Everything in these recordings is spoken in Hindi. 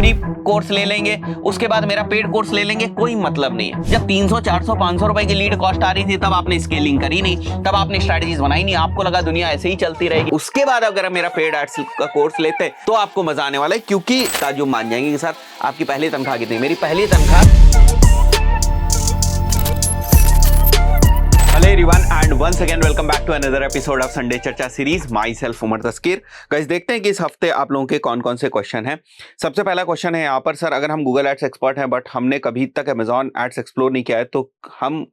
फ्री कोर्स ले लेंगे, उसके बाद मेरा पेड कोर्स ले लेंगे, कोई मतलब नहीं है। जब 300 400 500 रुपए की लीड कॉस्ट आ रही थी तब आपने स्केलिंग करी नहीं, तब आपने स्ट्रेटजीज बनाई नहीं, आपको लगा दुनिया ऐसे ही चलती रहेगी। उसके बाद अगर मेरा पेड एड्स का कोर्स लेते हैं तो आपको मजा आने वाला है, क्योंकि ताजुब मान जाएंगे कि सर आपकी पहली तनख्वाह कितनी? मेरी पहली तनख्वाह। Hello everyone and once again welcome back to another episode of Sunday चर्चा series. Myself Umar Taskeer. Guys देखते हैं कि इस हफ्ते आप लोगों के कौन कौन से क्वेश्चन हैं। सबसे पहला क्वेश्चन है यहाँ पर, सर अगर हम गूगल एड्स एक्सपर्ट हैं बट हमने कभी तक अमेजॉन एड्स एक्सप्लोर नहीं किया है तो हम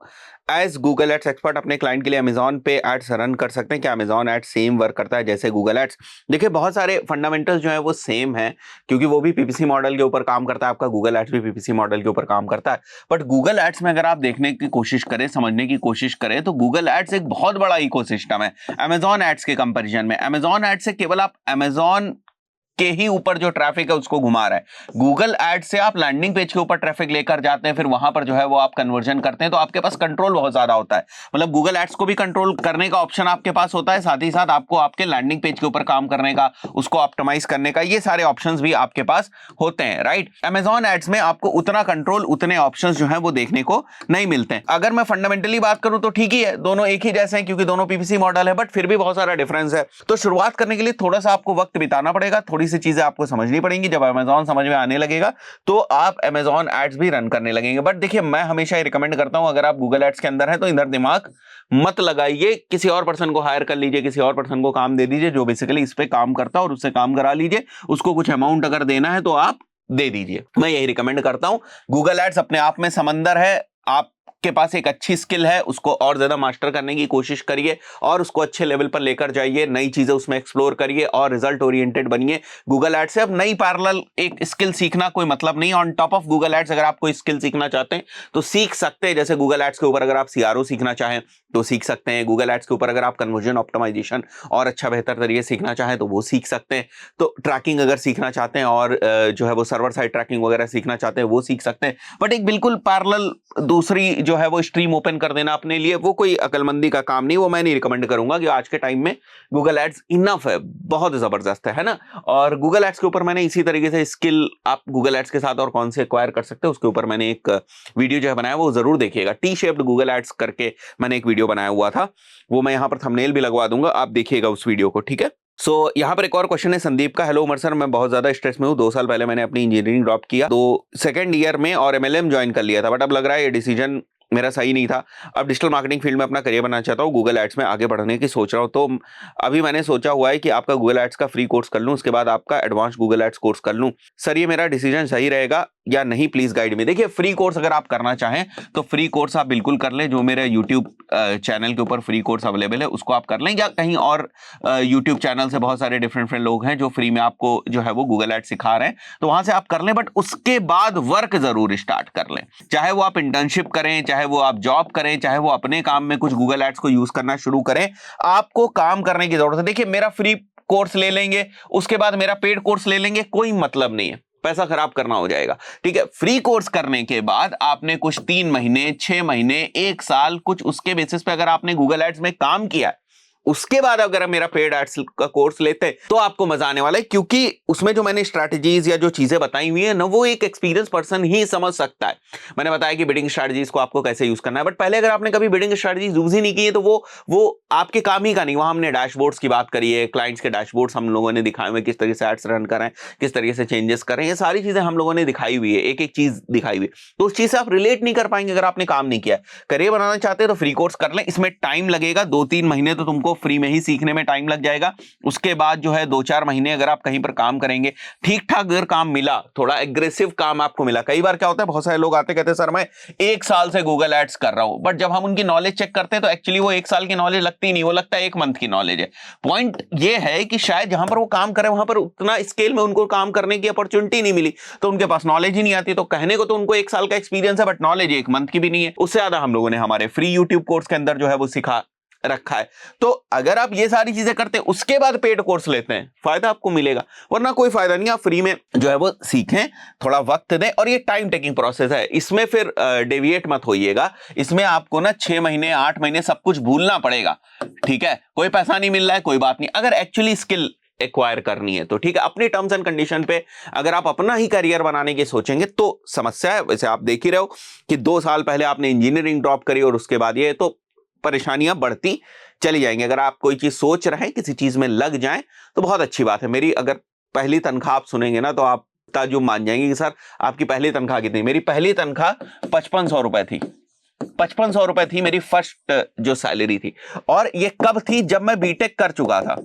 एज गूगल एड्स एक्सपर्ट अपने क्लाइंट के लिए अमेजॉन पे एड्स रन कर सकते हैं क्या? अमेजॉन एड्स सेम वर्क करता है जैसे गूगल एड्स? देखिए बहुत सारे फंडामेंटल्स जो है वो सेम है, क्योंकि वो भी पीपीसी मॉडल के ऊपर काम करता है, आपका गूगल एड्स भी पीपीसी मॉडल के ऊपर काम करता है। बट गूगल एड्स में अगर आप देखने की कोशिश करें, समझने की कोशिश करें, तो गूगल एड्स एक बहुत बड़ा इकोसिस्टम है अमेजॉन एड्स के कंपैरिजन में। अमेजॉन एड्स से केवल आप अमेजॉन के ही ऊपर जो ट्रैफिक है उसको घुमा रहा है। गूगल एड से आप लैंडिंग पेज के ऊपर ट्रैफिक लेकर जाते हैं, फिर वहां पर जो है वो आप कन्वर्जन करते हैं, तो आपके पास कंट्रोल बहुत ज्यादा होता है। मतलब गूगल एड्स को भी कंट्रोल करने का ऑप्शन आपके पास होता है, साथ ही साथ आपको आपके लैंडिंग पेज के ऊपर काम करने का, उसको ऑप्टिमाइज करने का, ये सारे ऑप्शंस भी आपके पास होते हैं, राइट। अमेजॉन एड्स में आपको उतना कंट्रोल, उतने ऑप्शंस जो है वो देखने को नहीं मिलते हैं। अगर मैं फंडामेंटली बात करूं तो ठीक ही है, दोनों एक ही जैसे हैं क्योंकि दोनों पीपीसी मॉडल है, बट फिर भी बहुत सारा डिफरेंस है। तो शुरुआत करने के लिए थोड़ा सा आपको वक्त बिताना पड़ेगा, थोड़ी सी चीजें आपको समझनी पड़ेंगी। जब अमेजॉन समझ में आने लगेगा तो आप अमेजॉन एड्स भी रन करने लगेंगे। बट देखिए मैं हमेशा ही रिकमेंड करता हूं, अगर आप गूगल एड्स के अंदर है तो इधर दिमाग मत लगाइए, किसी और पर्सन को हायर कर लीजिए, किसी और पर्सन को काम दे दीजिए जो बेसिकली इस पे काम करता है, और उससे काम करा लीजिए। उसको कुछ अमाउंट अगर देना है तो आप दे दीजिए, मैं यही रिकमेंड करता हूं। गूगल एड्स अपने आप में समंदर है, आप के पास एक अच्छी स्किल है, उसको और ज्यादा मास्टर करने की कोशिश करिए और उसको अच्छे लेवल पर लेकर जाइए, नई चीजें उसमें एक्सप्लोर करिए और रिजल्ट ओरिएंटेड बनिए। गूगल एड्स से अब नई पैरेलल एक स्किल सीखना कोई मतलब नहीं। On top of Google ads अगर आप कोई स्किल सीखना चाहते हैं तो सीख सकते हैं, जैसे गूगल एड्स के ऊपर अगर आप सीआरओ सीखना चाहें तो सीख सकते हैं। गूगल एड्स के ऊपर अगर आप कन्वर्जन ऑप्टिमाइजेशन और अच्छा बेहतर तरीके सीखना चाहें तो वो सीख सकते हैं। तो ट्रैकिंग अगर सीखना चाहते हैं और जो है वो सर्वर साइड ट्रैकिंग वगैरह सीखना चाहते हैं वो सीख सकते हैं। बट एक बिल्कुल पैरेलल दूसरी जो है वो स्ट्रीम ओपन कर देना अपने लिए, वो कोई अकलमंदी का काम नहीं, वो मैं नहीं रिकमेंड करूंगा। कि आज के टाइम में गूगल एड्स इनफ है, बहुत जबरदस्त है ना। और गूगल एड्स के ऊपर मैंने इसी तरीके से स्किल आप गूगल एड्स के साथ और कौन से एक्वायर कर सकते हैं उसके ऊपर मैंने एक वीडियो जो है बनाया, वो जरूर देखिएगा। टी शेप्ड गूगल एड्स करके मैंने एक वीडियो बनाया हुआ था, वो मैं यहां पर थंबनेल भी लगवा दूंगा, आप देखिएगा उस वीडियो को, ठीक है। सो यहाँ पर एक और क्वेश्चन है संदीप का। हेलो उमर सर, मैं बहुत ज्यादा स्ट्रेस में हूँ। 2 साल पहले मैंने अपनी इंजीनियरिंग ड्रॉप किया, तो सेकंड ईयर में और एमएलएम ज्वाइन कर लिया था, बट अब लग रहा है ये डिसीजन मेरा सही नहीं था। अब डिजिटल मार्केटिंग फील्ड में अपना करियर बनाना चाहता हूँ, गूगल एड्स में आगे बढ़ने की सोच रहा हूँ। तो अभी मैंने सोचा हुआ है कि आपका गूगल एड्स का फ्री कोर्स कर लूँ, उसके बाद आपका एडवांस गूगल एड्स कोर्स कर लूँ। सर ये मेरा डिसीजन सही रहेगा या नहीं, प्लीज गाइड में। देखिए फ्री कोर्स अगर आप करना चाहें तो फ्री कोर्स आप बिल्कुल कर लें, जो मेरे यूट्यूब चैनल के ऊपर फ्री कोर्स अवेलेबल है उसको आप कर लें, या कहीं और यूट्यूब चैनल से बहुत सारे डिफरेंट लोग हैं जो फ्री में आपको जो है वो गूगल एड्स सिखा रहे हैं, तो वहां से आप कर लें। बट उसके बाद वर्क जरूर स्टार्ट कर लें, चाहे वो आप इंटर्नशिप करें, चाहे वो आप जॉब करें, चाहे वो अपने काम में कुछ गूगल एड्स को यूज करना शुरू करें, आपको काम करने की जरूरत है। देखिए मेरा फ्री कोर्स ले लेंगे, उसके बाद मेरा पेड कोर्स ले लेंगे, कोई मतलब नहीं है, पैसा खराब करना हो जाएगा, ठीक है। फ्री कोर्स करने के बाद आपने कुछ 3 महीने 6 महीने 1 साल कुछ उसके बेसिस पे अगर आपने गूगल एड्स में काम किया, उसके बाद अगर मेरा पेड एड्स का कोर्स लेते हैं तो आपको मजा आने वाला है, क्योंकि उसमें जो मैंने स्ट्रैटेजीज या जो चीजें बताई हुई है ना, वो एक एक्सपीरियंस पर्सन ही समझ सकता है। मैंने बताया कि बिडिंग स्ट्रैटेजीज को आपको कैसे यूज करना है, बट पहले अगर आपने कभी बिडिंग स्ट्रैटेजीज यूज ही नहीं की है तो वो आपके काम ही का नहीं। वहां हमने डैशबोर्ड्स की बात करी है, क्लाइंट्स के डैशबोर्ड्स हम लोगों ने दिखाए हुए, किस तरीके से एड्स रन करें, किस तरीके से चेंजेस करें, ये सारी चीजें हम लोगों ने दिखाई हुई है, एक एक चीज दिखाई हुई है। तो उस चीज से आप रिलेट नहीं कर पाएंगे अगर आपने काम नहीं किया। करियर बनाना चाहते हैं तो फ्री कोर्स कर लें, इसमें टाइम लगेगा, 2-3 महीने तो तुमको फ्री में ही सीखने में टाइम लग जाएगा। उसके बाद जो है 2-4 महीने अगर आप कहीं पर काम करेंगे, ठीक ठाक अगर काम मिला, थोड़ा एग्रेसिव काम आपको मिला। कई बार क्या होता है, बहुत सारे लोग आते कहते हैं सर मैं 1 साल से गूगल एड्स कर रहा हूं, बट जब हम उनकी नॉलेज चेक करते हैं तो एक्चुअली वो 1 साल की नॉलेज लगती नहीं, वो लगता है 1 मंथ की नॉलेज है। पॉइंट ये है कि शायद जहां पर वो काम करे वहां पर उतना स्केल में उनको काम करने की अपॉर्चुनिटी नहीं मिली, तो उनके पास नॉलेज ही नहीं आती। तो कहने को तो उनको 1 साल का एक्सपीरियंस है, बट नॉलेज 1 मंथ की भी नहीं है। उससे ज्यादा हम लोगों ने हमारे फ्री यूट्यूब कोर्स के अंदर जो है वो सिखा रखा है। तो अगर आप ये सारी चीजें करते हैं उसके बाद पेड कोर्स लेते हैं, फायदा आपको मिलेगा, वरना कोई फायदा नहीं। आप फ्री में जो है वो सीखें, थोड़ा वक्त दें, और ये टाइम टेकिंग प्रोसेस है, इसमें फिर डेविएट मत होइएगा। इसमें आपको ना 6 महीने 8 महीने सब कुछ भूलना पड़ेगा, ठीक है। कोई पैसा नहीं मिल रहा है, कोई बात नहीं। अगर एक्चुअली स्किल एक्वायर करनी है तो, ठीक है। अपनी टर्म्स एंड कंडीशन पे अगर आप अपना ही करियर बनाने की सोचेंगे तो समस्या है। वैसे आप देख ही रहे हो कि 2 साल पहले आपने इंजीनियरिंग ड्रॉप करी और उसके बाद ये, तो परेशानियां बढ़ती चली जाएंगी। अगर आप कोई चीज सोच रहे हैं, किसी चीज में लग जाएं तो बहुत अच्छी बात है। मेरी अगर पहली तनख्वाह आप सुनेंगे ना तो आप ताज्जुब मान जाएंगे कि सर आपकी पहली तनख्वाह कितनी। मेरी पहली तनख्वाह 5500 रुपए थी। 5500 रुपए थी मेरी फर्स्ट जो सैलरी थी। और ये कब थी? जब मैं बीटेक कर चुका था,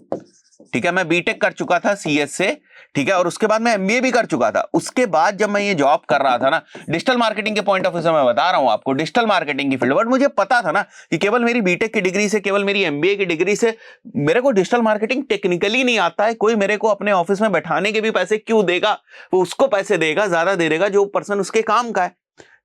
ठीक है। मैं बीटेक कर चुका था सीएस से, ठीक है। और उसके बाद मैं एमबीए भी कर चुका था। उसके बाद जब मैं ये जॉब कर रहा था ना, डिजिटल मार्केटिंग के पॉइंट ऑफ व्यू से मैं बता रहा हूं आपको, डिजिटल मार्केटिंग की फील्ड, बट मुझे पता था ना कि केवल मेरी बीटेक की डिग्री से, केवल मेरी एमबीए की डिग्री से मेरे को डिजिटल मार्केटिंग टेक्निकली नहीं आता है। कोई मेरे को अपने ऑफिस में बैठाने के भी पैसे क्यों देगा? वो उसको पैसे देगा, ज्यादा दे देगा जो पर्सन उसके काम का है,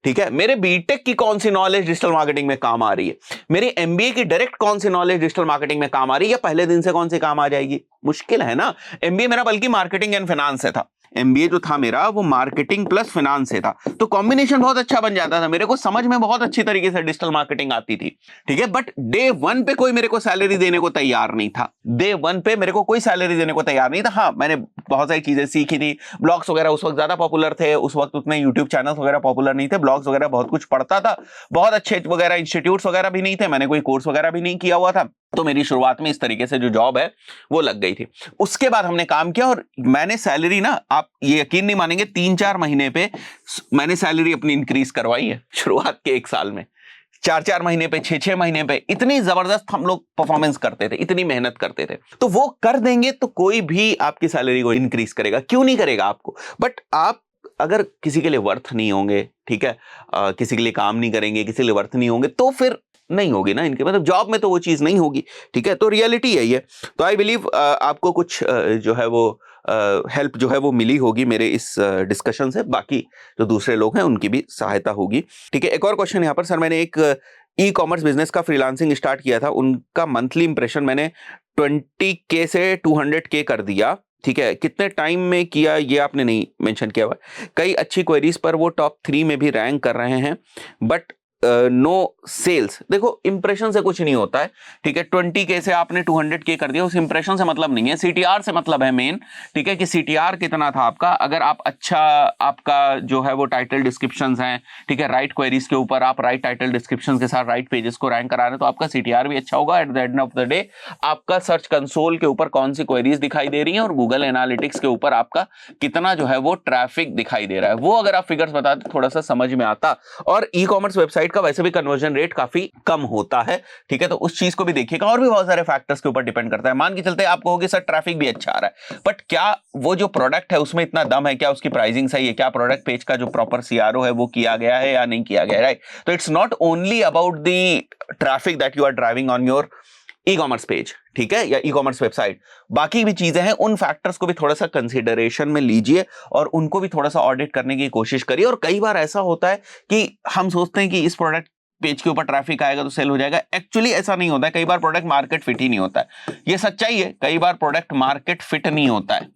ठीक है। मेरे बीटेक की कौन सी नॉलेज डिजिटल मार्केटिंग में काम आ रही है? मेरी एमबीए की डायरेक्ट कौन सी नॉलेज डिजिटल मार्केटिंग में काम आ रही है? या पहले दिन से कौन सी काम आ जाएगी? मुश्किल है ना। एमबीए मेरा बल्कि मार्केटिंग एंड फाइनेंस से था। एमबीए जो था मेरा वो मार्केटिंग प्लस फाइनेंस से था, तो कॉम्बिनेशन बहुत अच्छा बन जाता था। मेरे को समझ में बहुत अच्छी तरीके से डिजिटल मार्केटिंग आती थी, ठीक है। बट डे 1 पे कोई मेरे को सैलरी देने को तैयार नहीं था। डे 1 पे मेरे को कोई सैलरी देने को तैयार नहीं था। हाँ, मैंने बहुत सारी चीजें सीखी थी। ब्लॉग्स वगैरह उस वक्त ज्यादा पॉपुलर थे, उस वक्त उतने यूट्यूब चैनल्स वगैरह पॉपुलर नहीं थे। ब्लॉग्स वगैरह बहुत कुछ पढ़ता था, बहुत अच्छे वगैरह इंस्टीट्यूट्स वगैरह भी नहीं थे, मैंने कोई कोर्स वगैरह भी नहीं किया हुआ था। तो मेरी शुरुआत में इस तरीके से जो जॉब है वो लग गई थी। उसके बाद हमने काम किया और मैंने सैलरी ना, आप ये यकीन नहीं मानेंगे, 3-4 महीने पे मैंने सैलरी अपनी इंक्रीज करवाई है शुरुआत के 1 साल में। 4-4 महीने पे, 6-6 महीने पे, इतनी जबरदस्त हम लोग परफॉर्मेंस करते थे, इतनी मेहनत करते थे। तो वो कर देंगे तो कोई भी आपकी सैलरी को इंक्रीज करेगा, क्यों नहीं करेगा आपको? बट आप अगर किसी के लिए वर्थ नहीं होंगे, ठीक है, किसी के लिए काम नहीं करेंगे, किसी के लिए वर्थ नहीं होंगे, तो फिर नहीं होगी ना इनके, मतलब जॉब में तो वो चीज नहीं होगी, ठीक है। तो रियलिटी यही है। तो आई बिलीव आपको कुछ जो है वो हेल्प जो है वो मिली होगी मेरे इस डिस्कशन से। बाकी जो दूसरे लोग हैं उनकी भी सहायता होगी, ठीक है। एक और क्वेश्चन यहाँ पर, सर मैंने एक ई कॉमर्स बिजनेस का फ्रीलांसिंग स्टार्ट किया था, उनका मंथली इंप्रेशन मैंने 20K से 200K कर दिया, ठीक है। कितने टाइम में किया ये आपने नहीं मेंशन किया हुआ। कई अच्छी क्वेरीज पर वो टॉप 3 में भी रैंक कर रहे हैं, बट नो सेल्स। देखो इंप्रेशन से कुछ नहीं होता है, ठीक है। 20K से आपने 200K कर दिया, उस इंप्रेशन से मतलब नहीं है, सीटीआर से मतलब है मेन, ठीक है, कि सीटीआर कितना था आपका। अगर आप अच्छा, आपका जो है वो टाइटल डिस्क्रिप्शंस हैं, ठीक है, राइट क्वेरीज के ऊपर आप राइट टाइटल डिस्क्रिप्शन के साथ राइट पेजेस को रैंक करा रहे हैं, तो आपका सीटीआर भी अच्छा होगा। At the end of the day आपका सर्च कंसोल के ऊपर कौन सी क्वेरीज दिखाई दे रही हैं और गूगल एनालिटिक्स के ऊपर आपका कितना जो है वो ट्रैफिक दिखाई दे रहा है, वो अगर आप फिगर्स बताते थोड़ा सा समझ में आता। और ई कॉमर्स वेबसाइट का वैसे भी कन्वर्जन रेट काफी कम होता है, ठीक है, तो उस चीज को भी देखिएगा। और भी बहुत सारे फैक्टर्स के ऊपर डिपेंड करता है। मान के चलते आप कहोगे सर ट्रैफिक भी अच्छा आ रहा है, बट क्या वो जो प्रोडक्ट है उसमें इतना दम है? क्या उसकी प्राइसिंग सही है? क्या प्रोडक्ट पेज का जो प्रॉपर सीआरओ है वो किया गया है या नहीं किया गया है, राइट? तो it's not only about the traffic that you are driving on your e commerce page, ठीक है, या ई कॉमर्स वेबसाइट। बाकी भी चीजें हैं, उन फैक्टर्स को भी थोड़ा सा कंसीडरेशन में लीजिए और उनको भी थोड़ा सा ऑडिट करने की कोशिश करिए। और कई बार ऐसा होता है कि हम सोचते हैं कि इस प्रोडक्ट पेज के ऊपर ट्रैफिक आएगा तो सेल हो जाएगा। एक्चुअली ऐसा नहीं होता है। कई बार प्रोडक्ट मार्केट फिट ही नहीं होता है, ये सच्चाई है। कई बार प्रोडक्ट मार्केट फिट नहीं होता है,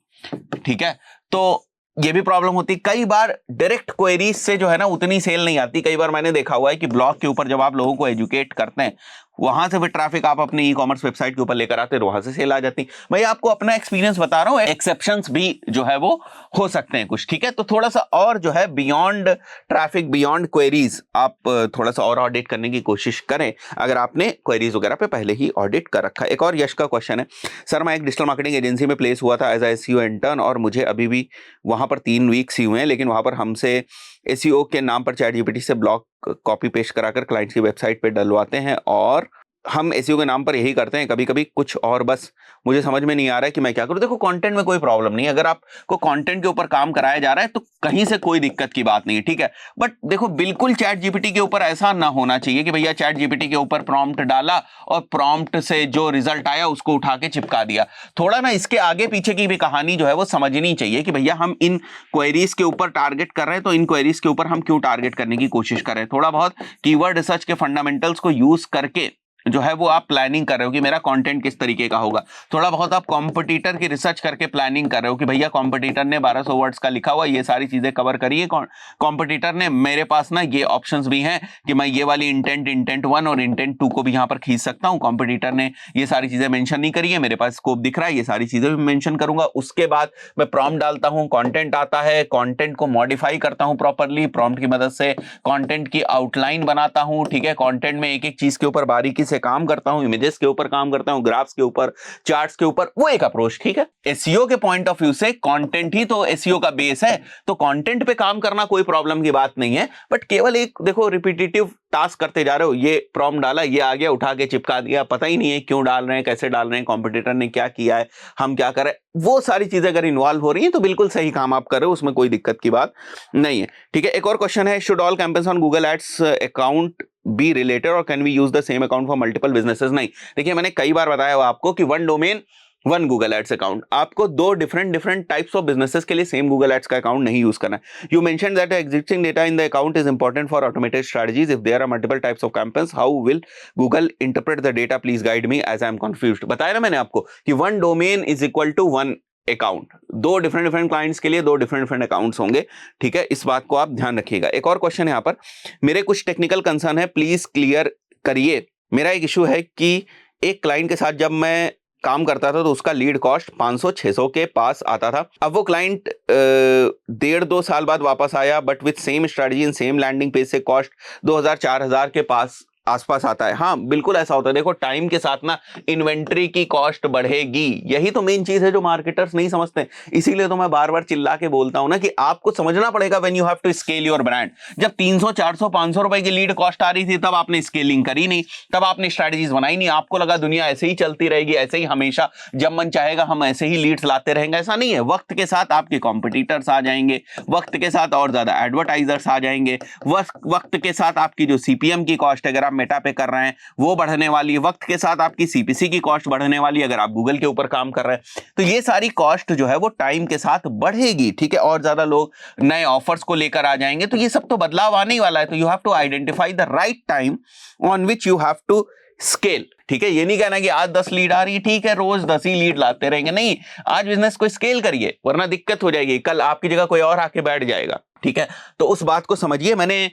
ठीक है, तो ये भी प्रॉब्लम होती है। कई बार डायरेक्ट क्वेरीज से जो है ना उतनी सेल नहीं आती। कई बार मैंने देखा हुआ है कि ब्लॉग के ऊपर जब आप लोगों को एजुकेट करते हैं, वहां से फिर ट्रैफिक आप अपनी ई कॉमर्स वेबसाइट के ऊपर लेकर आते हैं, वहां से सेल आ जाती। मैं आपको अपना एक्सपीरियंस बता रहा हूं, एक्सेप्शंस भी जो है वो हो सकते हैं कुछ, ठीक है। तो थोड़ा सा और जो है बियॉन्ड ट्रैफिक, बियॉन्ड क्वेरीज आप थोड़ा सा और ऑडिट करने की कोशिश करें, अगर आपने क्वेरीज वगैरह पे पहले ही ऑडिट कर रखा है। एक और यश का क्वेश्चन है, सर मैं एक डिजिटल मार्केटिंग एजेंसी में प्लेस हुआ था एज एसईओ इंटर्न, और मुझे अभी भी वहां पर 3 वीक्स ही हुए हैं, लेकिन वहां पर हमसे एसईओ के नाम पर चैट जीपीटी से ब्लॉग कॉपी पेस्ट कराकर क्लाइंट्स की वेबसाइट पे डलवाते हैं, और हम एसईओ के नाम पर यही करते हैं कभी कभी कुछ, और बस मुझे समझ में नहीं आ रहा है कि मैं क्या करूं। देखो कंटेंट में कोई प्रॉब्लम नहीं है, अगर आपको कंटेंट के ऊपर काम कराया जा रहा है तो कहीं से कोई दिक्कत की बात नहीं है, ठीक है। बट देखो बिल्कुल चैट जीपीटी के ऊपर ऐसा ना होना चाहिए कि भैया चैट जीपीटी के ऊपर प्रॉम्प्ट डाला और प्रॉम्प्ट से जो रिजल्ट आया उसको उठा के चिपका दिया। थोड़ा ना इसके आगे पीछे की भी कहानी जो है वो समझनी चाहिए कि भैया हम इन क्वेरीज के ऊपर टारगेट कर रहे हैं, तो इन क्वेरीज के ऊपर हम क्यों टारगेट करने की कोशिश कर रहे हैं। थोड़ा बहुत कीवर्ड रिसर्च के फंडामेंटल्स को यूज करके जो है वो आप प्लानिंग कर रहे हो कि मेरा कंटेंट किस तरीके का होगा, थोड़ा बहुत आप कॉम्पिटिटर की रिसर्च करके प्लानिंग कर रहे हो कि भैया कॉम्पिटिटर ने 1200 वर्ड्स का लिखा हुआ, ये सारी चीजें कवर करिए कॉम्पिटिटर ने, मेरे पास ना ये ऑप्शंस भी हैं कि मैं ये वाली इंटेंट 1 और इंटेंट 2 को भी यहां पर खींच सकता हूं, कॉम्पिटिटर ने ये सारी चीजें मेंशन नहीं करी है, मेरे पास स्कोप दिख रहा है, ये सारी चीजें भी मेंशन करूंगा। उसके बाद मैं प्रॉम्प्ट डालता हूं, कंटेंट आता है, कंटेंट को मॉडिफाई करता हूं प्रॉपर्ली, प्रॉम्प्ट की मदद से कंटेंट की आउटलाइन बनाता हूं, ठीक है, कंटेंट में एक एक चीज के ऊपर बारीकी से काम करता हूं, इमेजेस के ऊपर काम करता हूं, ग्राफ्स के ऊपर, चार्ट्स के ऊपर, वो एक अप्रोच, ठीक है। एसईओ के पॉइंट ऑफ व्यू से कंटेंट ही तो एसईओ का बेस है, तो कंटेंट पे काम करना कोई प्रॉब्लम की बात नहीं है, बट केवल एक देखो रिपीटेटिव टास्क करते जा रहे हो, ये प्रॉम्प्ट डाला, ये आ गया, उठा के चिपका दिया, पता ही नहीं है क्यों डाल रहे हैं, कैसे डाल रहे हैं, कॉम्पिटिटर ने क्या किया है, हम क्या कर रहे हैं, वो सारी चीजें अगर इन्वॉल्व हो रही हैं तो बिल्कुल सही काम आप कर रहे हो, उसमें कोई दिक्कत की बात नहीं है, ठीक है। एक और क्वेश्चन है, should all campaigns on Google Ads account be related और can we use the same account for multiple businesses? नहीं, देखिए मैंने कई बार बताया हुआ आपको कि one domain one Google Ads account, आपको दो डिफरेंट टाइप्स ऑफ बिजनेसेस के लिए सेम गूगल एड्स का अकाउंट नहीं यूज करना है। You mention that existing data in the account is important for automated strategies, if there are multiple types of campaigns how will Google interpret the data, please guide me as I am confused. बताया ना मैंने आपको कि one domain is equal to one account, दो डिफरेंट क्लाइंट्स के लिए दो डिफरेंट अकाउंट्स होंगे, ठीक है, इस बात को आप ध्यान रखिएगा। एक और क्वेश्चन यहाँ पर, मेरे कुछ टेक्निकल कंसर्न है, प्लीज क्लियर करिए। मेरा एक इशू है कि एक क्लाइंट के साथ जब मैं काम करता था तो उसका लीड कॉस्ट 500-600 के पास आता था, अब वो क्लाइंट 1.5-2 साल बाद वापस आया, but with same strategy and same landing page से कॉस्ट 2000-4000 के पास आसपास आता है। हाँ बिल्कुल ऐसा होता है, देखो टाइम के साथ ना इन्वेंट्री की कॉस्ट बढ़ेगी, यही तो मेन चीज है जो मार्केटर्स नहीं समझते, इसीलिए तो मैं बार बार चिल्ला के बोलता हूं ना कि आपको समझना पड़ेगा when you have to scale your brand. जब 300-400-500 रुपए की लीड कॉस्ट आ रही थी तब आपने स्केलिंग करी नहीं, तब आपने स्ट्रैटेजीज बनाई नहीं, आपको लगा दुनिया ऐसे ही चलती रहेगी, ऐसे ही हमेशा जब मन चाहेगा हम ऐसे ही लीड्स लाते रहेंगे, ऐसा नहीं है। वक्त के साथ आपके कॉम्पिटिटर्स आ जाएंगे, वक्त के साथ और ज्यादा एडवर्टाइजर्स आ जाएंगे, वक्त के साथ आपकी जो सीपीएम की कॉस्ट अगर मेटा पे कर रहे हैं वो बढ़ने वाली है, वक्त के साथ आपकी सीपीसी की कॉस्ट बढ़ने वाली है अगर आप गूगल के ऊपर काम कर रहे हैं, तो ये सारी कॉस्ट जो है वो टाइम के साथ बढ़ेगी, ठीक है, और ज्यादा लोग नए ऑफर्स को लेकर आ जाएंगे, तो ये सब तो बदलाव आने ही वाला है। तो you have to identify the right time on which you have to scale, ठीक है। ये नहीं कहना कि आज 10 लीड आ रही है, ठीक है, रोज 10 ही लीड लाते रहेंगे, नहीं, आज बिजनेस को स्केल करिए वरना दिक्कत हो जाएगी, कल आपकी जगह कोई और आके बैठ जाएगा, ठीक है। तो उस बात को समझिए, मैंने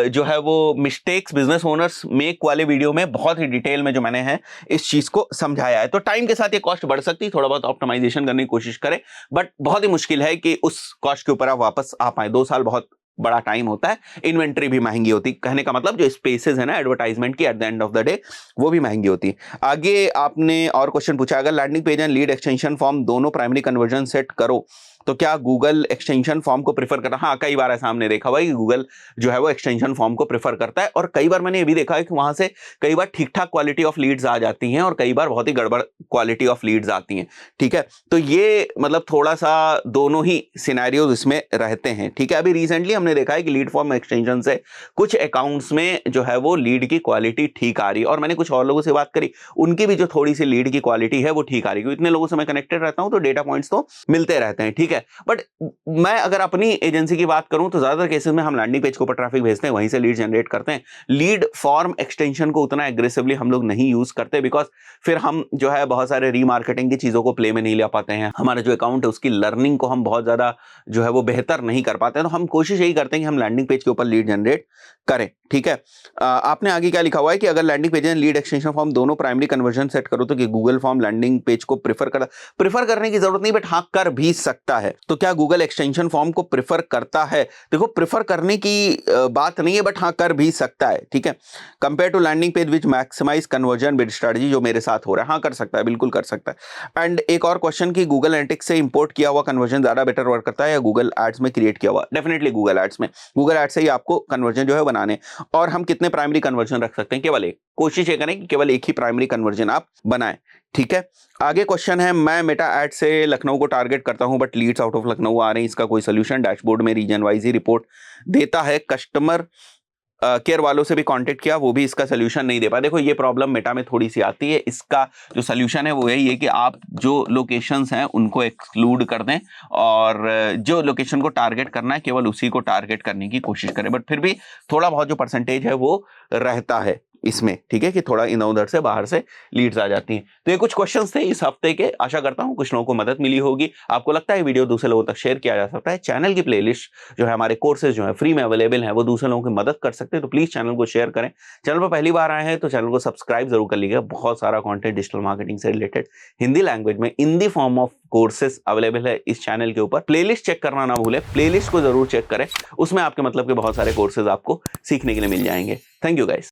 जो है वो मिस्टेक्स बिजनेस ओनर्स मेक वाले वीडियो में बहुत ही डिटेल में जो मैंने है इस चीज को समझाया है। तो टाइम के साथ ये कॉस्ट बढ़ सकती है, थोड़ा बहुत ऑप्टिमाइजेशन करने की कोशिश करें, बट बहुत ही मुश्किल है कि उस कॉस्ट के ऊपर आप वापस आ पाए। 2 साल बहुत बड़ा टाइम होता है, इन्वेंट्री भी महंगी होती, कहने का मतलब जो स्पेसेस है ना एडवर्टाइजमेंट की at the end of the day वो भी महंगी होती है। आगे आपने और क्वेश्चन पूछा, अगर landing page and lead extension form दोनों प्राइमरी कन्वर्जन सेट करो तो क्या गूगल एक्सटेंशन फॉर्म को प्रेफर करता? हाँ, कई बार ऐसा हमने देखा हुआ है कि गूगल जो है वो एक्सटेंशन फॉर्म को प्रेफर करता है, और कई बार मैंने ये भी देखा है कि वहां से कई बार ठीक ठाक क्वालिटी ऑफ लीड्स आ जाती हैं और कई बार बहुत ही गड़बड़ क्वालिटी ऑफ लीड्स आती हैं, ठीक है। तो ये मतलब थोड़ा सा दोनों ही सिनेरियोज इसमें रहते हैं, ठीक है। अभी रिसेंटली हमने देखा है कि लीड फॉर्म एक्सटेंशन से कुछ अकाउंट्स में जो है वो लीड की क्वालिटी ठीक आ रही है, और मैंने कुछ और लोगों से बात करी, उनकी भी जो थोड़ी सी लीड की क्वालिटी है वो ठीक आ रही है। इतने लोगों से मैं कनेक्टेड रहता हूं तो डेटा पॉइंट्स तो मिलते रहते हैं, ठीक है। बट मैं अगर अपनी एजेंसी की बात करूं तो ज्यादातर केसेस में हम लैंडिंग पेज के ऊपर ट्रैफिक भेजते हैं, वहीं से लीड जनरेट करते हैं। लीड फॉर्म एक्सटेंशन को उतना एग्रेसिवली हम लोग नहीं यूज करते, बिकॉज फिर हम जो है बहुत सारे रीमार्केटिंग की चीजों को प्ले में नहीं ले पाते हैं, हमारा जो अकाउंट है उसकी लर्निंग को हम बहुत ज्यादा जो है वो बेहतर नहीं कर पाते हैं। तो हम कोशिश यही करते हैं कि हम लैंडिंग पेज के ऊपर लीड जनरेट करें, ठीक है। आपने आगे क्या लिखा हुआ है कि अगर landing page and lead extension form दोनों प्राइमरी कन्वर्जन सेट करो तो कि गूगल फॉर्म लैंडिंग पेज को प्रेफर करने की जरूरत नहीं, बट हाँ कर भी सकता है। तो क्या गूगल एक्सटेंशन फॉर्म को प्रेफर करता है? देखो प्रेफर करने की बात नहीं है, बट हाँ कर भी सकता है, ठीक है। Compare to landing page which maximize conversion bid strategy, जो मेरे साथ हो रहा है, हाँ कर सकता है, बिल्कुल कर सकता है। एंड एक और क्वेश्चन कि गूगल एनालिटिक्स से इंपोर्ट किया हुआ कन्वर्जन ज्यादा बेटर वर्क करता है या गूगल एड्स में क्रिएट किया हुआ? डेफिनेटली गूगल एड्स से ही आपको कन्वर्जन जो है बनाने, और हम कितने प्राइमरी कन्वर्जन रख सकते हैं? केवल एक, कोशिश ये करें कि केवल एक ही प्राइमरी कन्वर्जन आप बनाएं, ठीक है। आगे क्वेश्चन है, मैं मेटा एड से लखनऊ को टारगेट करता हूं but leads out of Lucknow आ रहे हैं, इसका कोई सोल्यूशन? डैशबोर्ड में रीजन वाइज ही रिपोर्ट देता है, कस्टमर केयर वालों से भी कांटेक्ट किया, वो भी इसका सोल्यूशन नहीं दे पाए। देखो ये प्रॉब्लम मेटा में थोड़ी सी आती है, इसका जो सोल्यूशन है वो यही है कि आप जो लोकेशंस हैं उनको एक्सक्लूड कर दें और जो लोकेशन को टारगेट करना है केवल उसी को टारगेट करने की कोशिश करें, बट फिर भी थोड़ा बहुत जो परसेंटेज है वो रहता है, इसमें, ठीक है, कि थोड़ा इधर उधर से बाहर से लीड्स आ जाती हैं। तो ये कुछ क्वेश्चंस थे इस हफ्ते के, आशा करता हूं कुछ लोगों को मदद मिली होगी। आपको लगता है वीडियो दूसरे लोगों तक शेयर किया जा सकता है, चैनल की प्लेलिस्ट जो है, हमारे कोर्सेज जो है फ्री में अवेलेबल है, वो दूसरे लोगों की मदद कर सकते हैं, तो प्लीज चैनल को शेयर करें। चैनल पर पहली बार आए हैं तो चैनल को सब्सक्राइब जरूर कर लीजिएगा। बहुत सारा कंटेंट डिजिटल मार्केटिंग से रिलेटेड हिंदी लैंग्वेज में in the form of courses available है इस चैनल के ऊपर। प्लेलिस्ट चेक करना ना भूलें, प्लेलिस्ट को जरूर चेक करें, उसमें आपके मतलब के बहुत सारे कोर्सेज आपको सीखने के लिए मिल जाएंगे। Thank you guys.